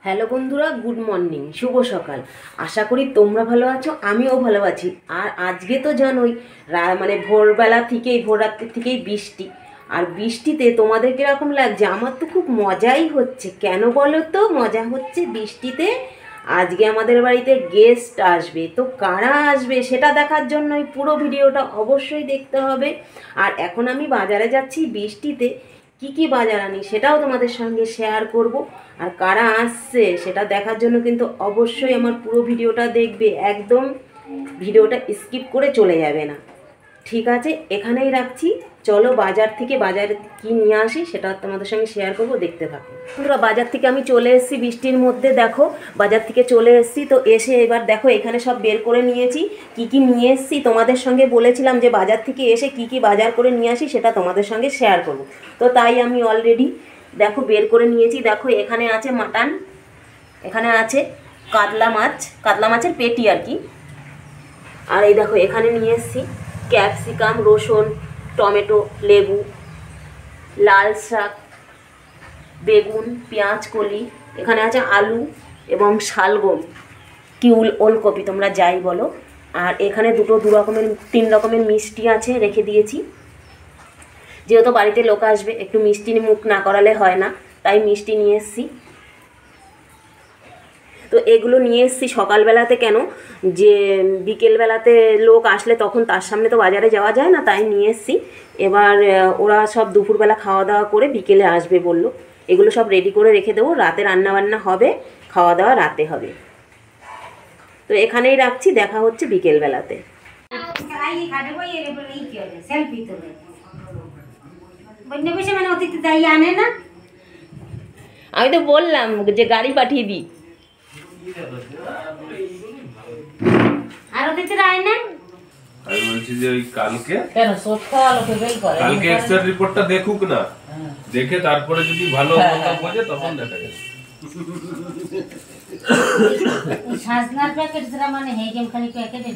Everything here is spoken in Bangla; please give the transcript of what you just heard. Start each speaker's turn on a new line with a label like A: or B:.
A: হ্যালো বন্ধুরা, গুড মর্নিং, শুভ সকাল। আশা করি তোমরা ভালো আছো, আমিও ভালো আছি। আর আজকে তো জানোই মানে ভোরবেলা থেকেই, ভোর রাত্রি থেকেই বৃষ্টি। আর বৃষ্টিতে তোমাদের কীরকম লাগছে? আমার তো খুব মজাই হচ্ছে। কেন বলো তো মজা হচ্ছে বৃষ্টিতে? আজকে আমাদের বাড়িতে গেস্ট আসবে। তো কারা আসবে সেটা দেখার জন্যই পুরো ভিডিওটা অবশ্যই দেখতে হবে। আর এখন আমি বাজারে যাচ্ছি বৃষ্টিতে, কি বাজার আনি সেটাও তোমাদের সঙ্গে শেয়ার করব। আর কারা আসছে সেটা দেখার জন্য কিন্তু অবশ্যই আমার পুরো ভিডিওটা দেখবে, একদম ভিডিওটা স্কিপ করে চলে যাবে না। ঠিক আছে, এখানেই রাখছি। চলো বাজার থেকে বাজারে কি নিয়ে আসি সেটা তোমাদের সঙ্গে শেয়ার করব, দেখতে থাকো। বন্ধুরা, বাজার থেকে আমি চলে এসেছি বৃষ্টির মধ্যে। দেখো বাজার থেকে চলে এসেছি, তো এসে এবার দেখো এখানে সব বের করে নিয়েছি। কি নিয়ে এসেছি তোমাদের সঙ্গে বলেছিলাম যে বাজার থেকে এসে কি বাজার করে নিয়ে আসি সেটা তোমাদের সঙ্গে শেয়ার করব। তো তাই আমি অলরেডি দেখো বের করে নিয়েছি। দেখো এখানে আছে মাটন, এখানে আছে কাতলা মাছ, কাতলা মাছের পেটি আর কি। আর এই দেখো এখানে নিয়ে এসেছি ক্যাপসিকাম, রসুন, টমেটো, লেবু, লাল শাক, বেগুন, পেঁয়াজ কলি, এখানে আছে আলু এবং শালগম কি ওলকপি, তোমরা যাই বলো। আর এখানে তিন রকমের মিষ্টি আছে, রেখে দিয়েছি। যেহেতু বাড়িতে লোক আসবে, একটু মিষ্টি মুখ না করালে হয় না, তাই মিষ্টি নিয়ে এসেছি। তো এগুলো নিয়ে এসেছি সকালবেলাতে, কেন যে বিকেলবেলাতে লোক আসলে তখন তার সামনে তো বাজারে যাওয়া যায় না, তাই নিয়ে এসেছি। এবার ওরা সব দুপুরবেলা খাওয়া দাওয়া করে বিকেলে আসবে বললো। এগুলো সব রেডি করে রেখে দেবো, রাতে রান্নাবান্না হবে, খাওয়া দাওয়া রাতে হবে। তো এখানেই রাখছি, দেখা হচ্ছে বিকেলবেলাতে। আমি তো বললাম যে গাড়ি পাঠিয়ে দিই।
B: আর দিতে রায় না,
C: আমি বলছি যে ওই কালকে
B: কালকে
C: এক্সরে রিপোর্টটা দেখুক না, দেখে তারপরে যদি ভালো কথা বোঝে তখন দেখা যাবে।
B: সাজনার প্যাকেট মানে হেগেম খালি প্যাকেটে